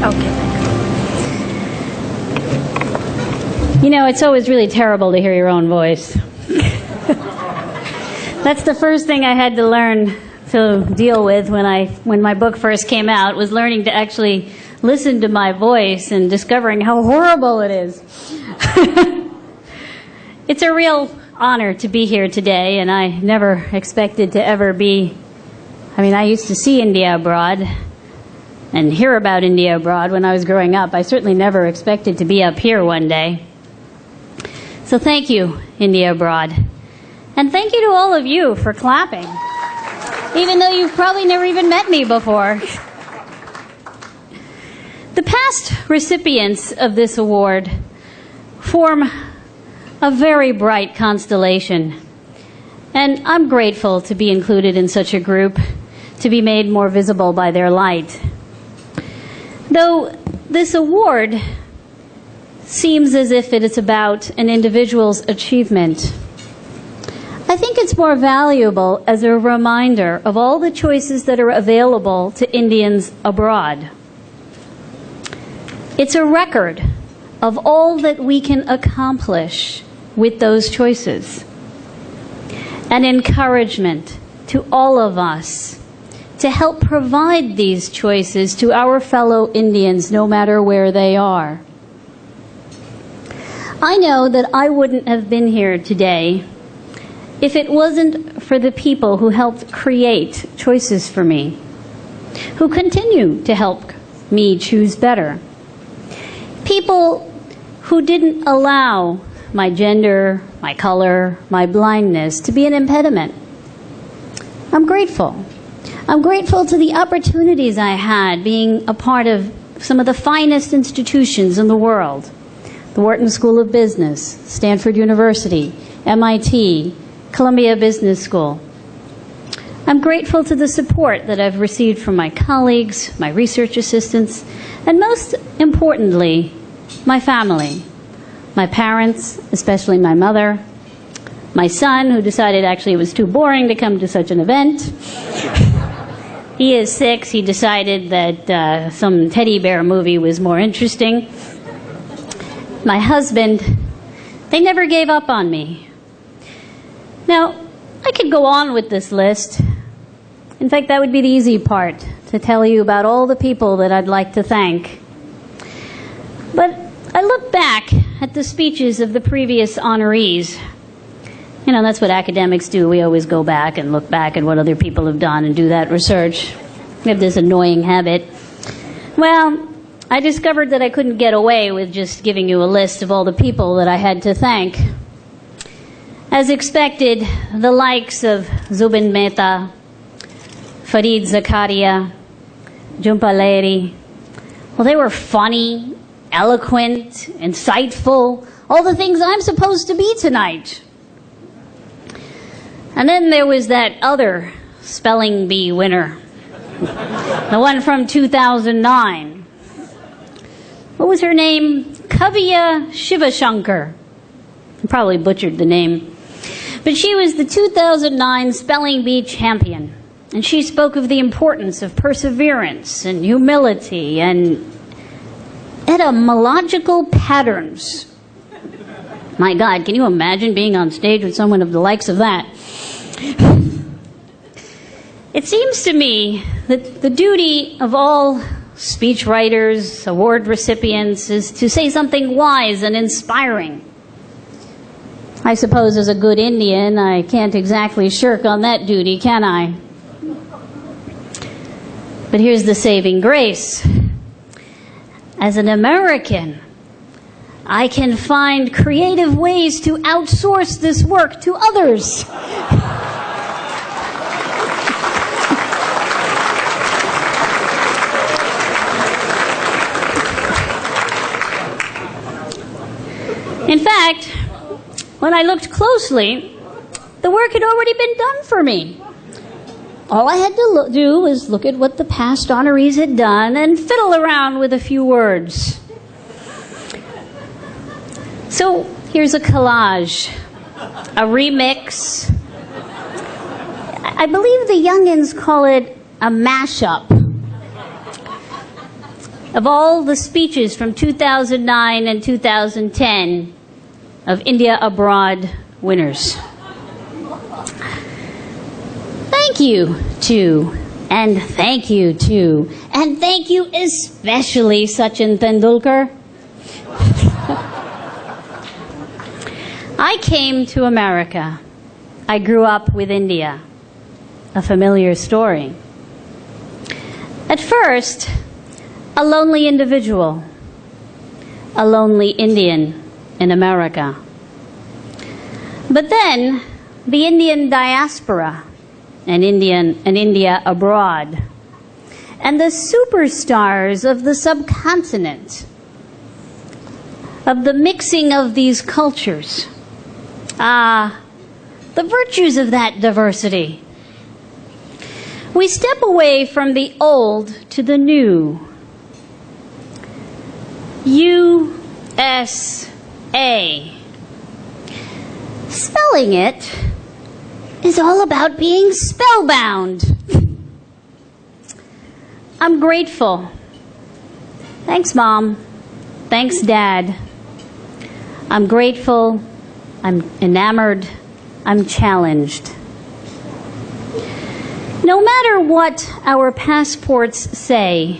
Okay. You know, it's always really terrible to hear your own voice. That's the first thing I had to learn to deal with when my book first came out, was learning to actually listen to my voice and discovering how horrible it is. It's a real honor to be here today, and I never expected to ever be. I mean, I used to see India abroad and hear about India abroad when I was growing up. I certainly never expected to be up here one day. So thank you, India abroad. And thank you to all of you for clapping, even though you've probably never even met me before. The past recipients of this award form a very bright constellation, and I'm grateful to be included in such a group, to be made more visible by their light. Though this award seems as if it is about an individual's achievement, I think it's more valuable as a reminder of all the choices that are available to Indians abroad. It's a record of all that we can accomplish with those choices. An encouragement to all of us to help provide these choices to our fellow Indians, no matter where they are. I know that I wouldn't have been here today if it wasn't for the people who helped create choices for me, who continue to help me choose better. People who didn't allow my gender, my color, my blindness to be an impediment. I'm grateful. I'm grateful to the opportunities I had being a part of some of the finest institutions in the world. The Wharton School of Business, Stanford University, MIT, Columbia Business School. I'm grateful to the support that I've received from my colleagues, my research assistants, and most importantly, my family. My parents, especially my mother, my son, who decided actually it was too boring to come to such an event. He is 6. He decided that some teddy bear movie was more interesting. My husband, they never gave up on me. Now, I could go on with this list. In fact, that would be the easy part, to tell you about all the people that I'd like to thank. But I look back at the speeches of the previous honorees. You know, that's what academics do. We always go back and look back at what other people have done and do that research. We have this annoying habit. Well, I discovered that I couldn't get away with just giving you a list of all the people that I had to thank. As expected, the likes of Zubin Mehta, Fareed Zakaria, Jhumpa Lahiri, well, they were funny, eloquent, insightful, all the things I'm supposed to be tonight. And then there was that other spelling bee winner, the one from 2009. What was her name? Kavya Shivashankar. I probably butchered the name. But she was the 2009 Spelling Bee champion. And she spoke of the importance of perseverance and humility and etymological patterns. My God, can you imagine being on stage with someone of the likes of that? It seems to me that the duty of all speechwriters, award recipients, is to say something wise and inspiring. I suppose as a good Indian, I can't exactly shirk on that duty, can I? But here's the saving grace. As an American, I can find creative ways to outsource this work to others. In fact, when I looked closely, the work had already been done for me. All I had to do was look at what the past honorees had done and fiddle around with a few words. So here's a collage, a remix. I believe the youngins call it a mashup. of all the speeches from 2009 and 2010 of India Abroad winners. Thank you to, and thank you to, and thank you especially Sachin Tendulkar. I came to America. I grew up with India. A familiar story. At first, a lonely individual, a lonely Indian in America. But then, the Indian diaspora, and India abroad, and the superstars of the subcontinent, of the mixing of these cultures. The virtues of that diversity. We step away from the old to the new. USA. Spelling it is all about being spellbound. I'm grateful. Thanks, Mom. Thanks, Dad. I'm grateful. I'm enamored. I'm challenged. No matter what our passports say,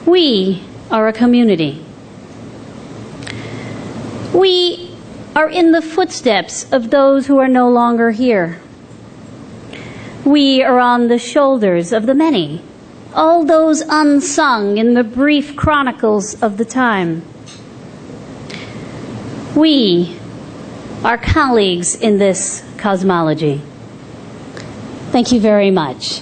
we are a community. We are in the footsteps of those who are no longer here. We are on the shoulders of the many, all those unsung in the brief chronicles of the time. We are colleagues in this cosmology. Thank you very much.